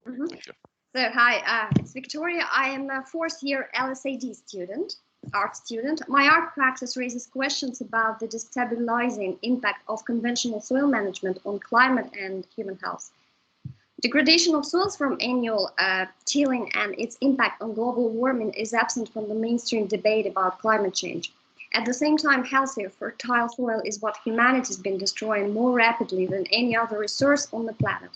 Mhm. Thank you. So, hi, it's Victoria. I am a fourth-year LSAD student, art student. My art practice raises questions about the destabilizing impact of conventional soil management on climate and human health. Degradation of soils from annual tilling and its impact on global warming is absent from the mainstream debate about climate change. At the same time, healthier, fertile soil is what humanity has been destroying more rapidly than any other resource on the planet.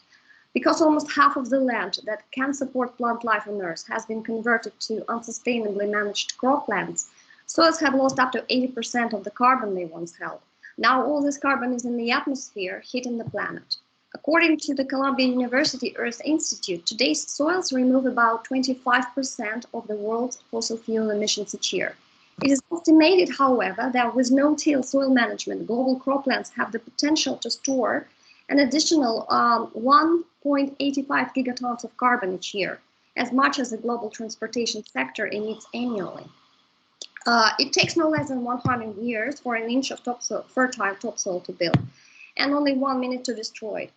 Because almost half of the land that can support plant life on Earth has been converted to unsustainably managed croplands, soils have lost up to 80% of the carbon they once held. Now all this carbon is in the atmosphere, hitting the planet. According to the Columbia University Earth Institute, today's soils remove about 25% of the world's fossil fuel emissions each year. It is estimated, however, that with no-till soil management, global croplands have the potential to store an additional 1.85 gigatons of carbon each year, as much as the global transportation sector emits annually. It takes no less than 100 years for an inch of topsoil, fertile topsoil to build, and only 1 minute to destroy it.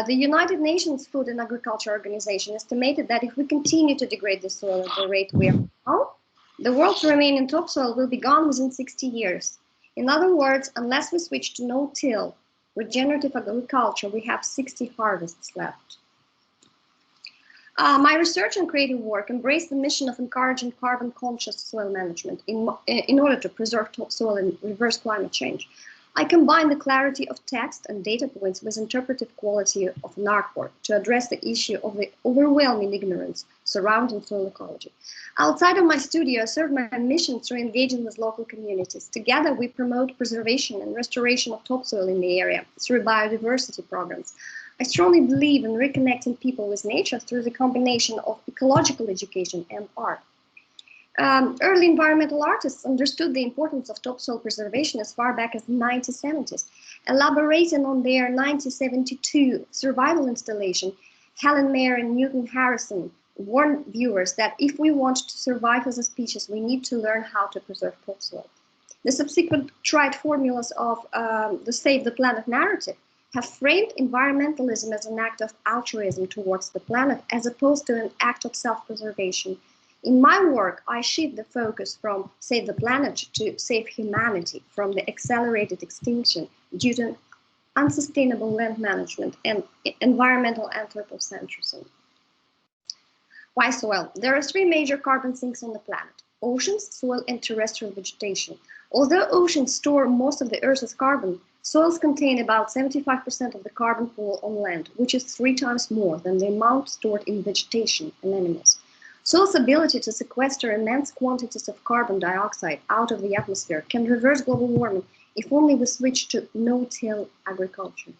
The United Nations Food and Agriculture Organization estimated that if we continue to degrade the soil at the rate we are now, the world's remaining topsoil will be gone within 60 years. In other words, unless we switch to no-till, regenerative agriculture, we have 60 harvests left. My research and creative work embrace the mission of encouraging carbon-conscious soil management in order to preserve topsoil and reverse climate change. I combine the clarity of text and data points with interpretive quality of an artwork to address the issue of the overwhelming ignorance surrounding soil ecology. Outside of my studio, I serve my mission through engaging with local communities. Together, we promote preservation and restoration of topsoil in the area through biodiversity programs. I strongly believe in reconnecting people with nature through the combination of ecological education and art. Early environmental artists understood the importance of topsoil preservation as far back as the 1970s. Elaborating on their 1972 survival installation, Helen Mayer and Newton Harrison warned viewers that if we want to survive as a species, we need to learn how to preserve topsoil. The subsequent tried formulas of the Save the Planet narrative have framed environmentalism as an act of altruism towards the planet as opposed to an act of self-preservation. In my work, I shift the focus from save the planet to save humanity from the accelerated extinction due to unsustainable land management and environmental anthropocentrism. Why soil? There are three major carbon sinks on the planet: oceans, soil, and terrestrial vegetation. Although oceans store most of the Earth's carbon, soils contain about 75% of the carbon pool on land, which is 3 times more than the amount stored in vegetation and animals. Soil's ability to sequester immense quantities of carbon dioxide out of the atmosphere can reverse global warming if only we switch to no-till agriculture.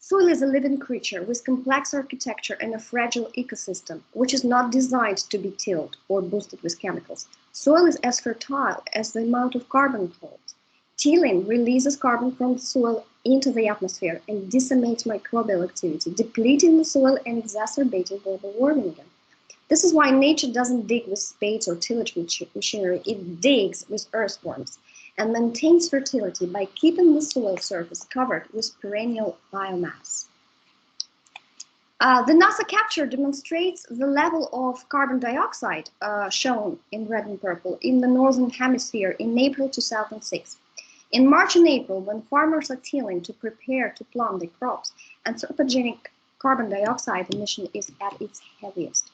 Soil is a living creature with complex architecture and a fragile ecosystem, which is not designed to be tilled or boosted with chemicals. Soil is as fertile as the amount of carbon it holds. Tilling releases carbon from the soil into the atmosphere and decimates microbial activity, depleting the soil and exacerbating global warming again. This is why nature doesn't dig with spades or tillage machinery, it digs with earthworms and maintains fertility by keeping the soil surface covered with perennial biomass. The NASA capture demonstrates the level of carbon dioxide shown in red and purple in the Northern Hemisphere in April 2006. In March and April, when farmers are tilling to prepare to plant their crops, anthropogenic carbon dioxide emission is at its heaviest.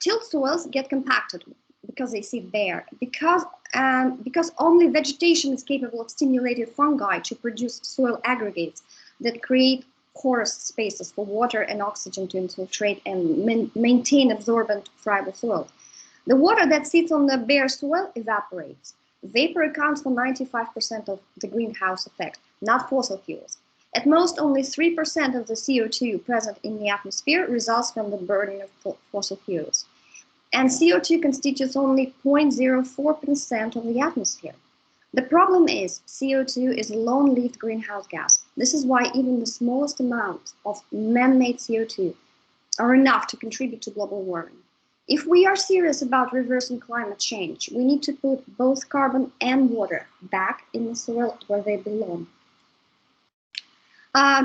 Tilled soils get compacted because they sit bare, because only vegetation is capable of stimulating fungi to produce soil aggregates that create porous spaces for water and oxygen to infiltrate and maintain absorbent, friable soil. The water that sits on the bare soil evaporates. Vapor accounts for 95% of the greenhouse effect, not fossil fuels. At most, only 3% of the CO2 present in the atmosphere results from the burning of fossil fuels. And CO2 constitutes only 0.04% of the atmosphere. The problem is CO2 is a long-lived greenhouse gas. This is why even the smallest amount of man-made CO2 are enough to contribute to global warming. If we are serious about reversing climate change, we need to put both carbon and water back in the soil where they belong.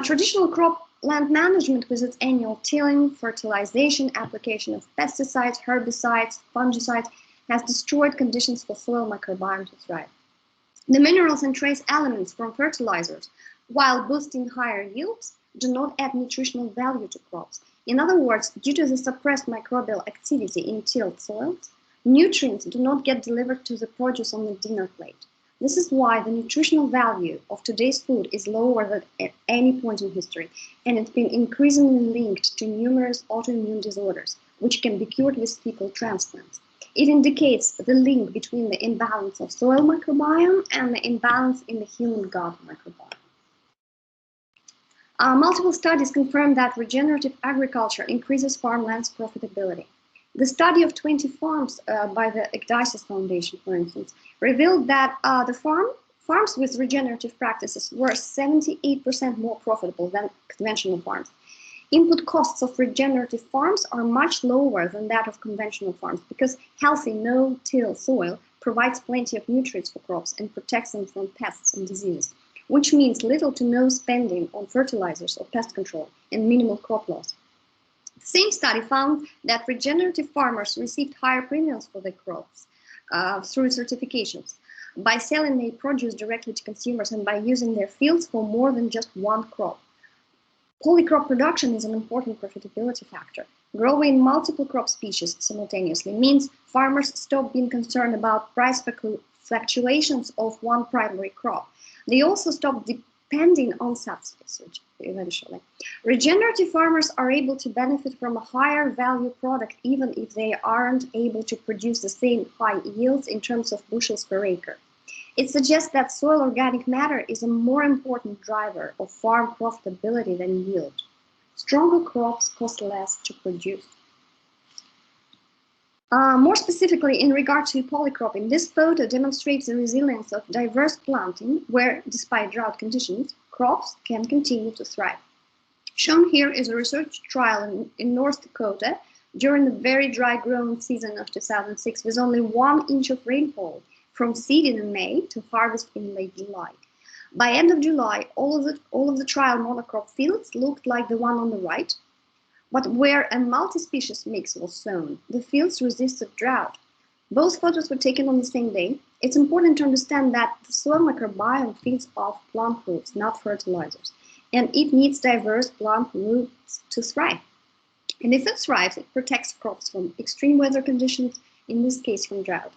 Traditional crop Land management with its annual tilling, fertilization, application of pesticides, herbicides, fungicides has destroyed conditions for soil microbiome to thrive. The minerals and trace elements from fertilizers, while boosting higher yields, do not add nutritional value to crops. In other words, due to the suppressed microbial activity in tilled soils, nutrients do not get delivered to the produce on the dinner plate. This is why the nutritional value of today's food is lower than at any point in history, and it's been increasingly linked to numerous autoimmune disorders, which can be cured with fecal transplants. It indicates the link between the imbalance of soil microbiome and the imbalance in the human gut microbiome. Multiple studies confirm that regenerative agriculture increases farmland's profitability. The study of 20 farms by the Ecdysis Foundation, for instance, revealed that the farms with regenerative practices were 78% more profitable than conventional farms. Input costs of regenerative farms are much lower than that of conventional farms because healthy, no-till soil provides plenty of nutrients for crops and protects them from pests and diseases, which means little to no spending on fertilizers or pest control and minimal crop loss. The same study found that regenerative farmers received higher premiums for their crops through certifications, by selling their produce directly to consumers and by using their fields for more than just one crop. Polycrop production is an important profitability factor. Growing multiple crop species simultaneously means farmers stop being concerned about price fluctuations of one primary crop. They also stop depending on subsidies eventually. Regenerative farmers are able to benefit from a higher value product even if they aren't able to produce the same high yields in terms of bushels per acre. It suggests that soil organic matter is a more important driver of farm profitability than yield. Stronger crops cost less to produce. More specifically, in regard to polycropping, this photo demonstrates the resilience of diverse planting where, despite drought conditions, crops can continue to thrive. Shown here is a research trial in North Dakota during the very dry growing season of 2006 with only 1 inch of rainfall from seeding in May to harvest in late July. By end of July, all of the trial monocrop fields looked like the one on the right, but where a multi-species mix was sown, the fields resisted drought. Both photos were taken on the same day. It's important to understand that the soil microbiome feeds off plant roots, not fertilizers, and it needs diverse plant roots to thrive. And if it thrives, it protects crops from extreme weather conditions, in this case from drought.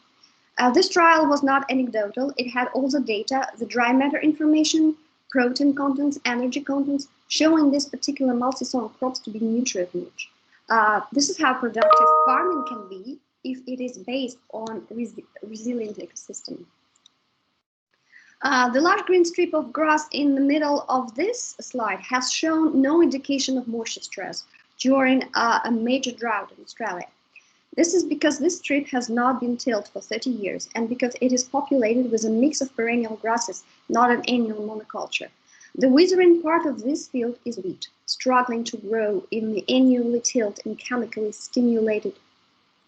This trial was not anecdotal. It had all the data, the dry matter information, protein contents, energy contents, showing this particular multi-sown crops to be nutrient-rich. This is how productive farming can be if it is based on resilient ecosystem. The large green strip of grass in the middle of this slide has shown no indication of moisture stress during a major drought in Australia. This is because this strip has not been tilled for 30 years and because it is populated with a mix of perennial grasses, not an annual monoculture. The withering part of this field is wheat, struggling to grow in the annually tilled and chemically stimulated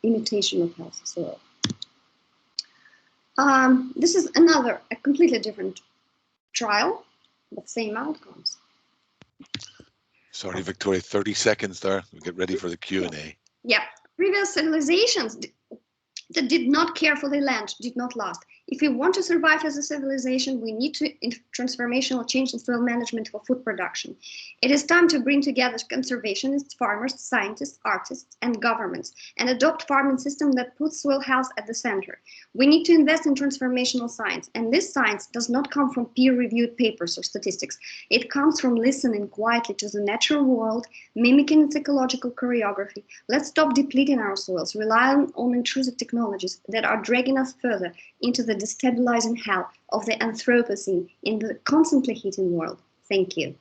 imitation of healthy soil. This is a completely different trial, but same outcomes. Sorry, Victoria, 30 seconds there. We'll get ready for the Q&A. Yeah. Previous civilizations that did not care for the land did not last. If we want to survive as a civilization, we need to transformational change in soil management for food production. It is time to bring together conservationists, farmers, scientists, artists, and governments, and adopt farming system that puts soil health at the center. We need to invest in transformational science, and this science does not come from peer-reviewed papers or statistics. It comes from listening quietly to the natural world, mimicking its ecological choreography. Let's stop depleting our soils, relying on intrusive technologies that are dragging us further into the destabilizing hell of the Anthropocene in the constantly heating world. Thank you.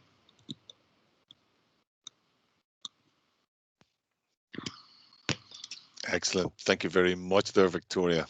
Excellent. Thank you very much there, Victoria.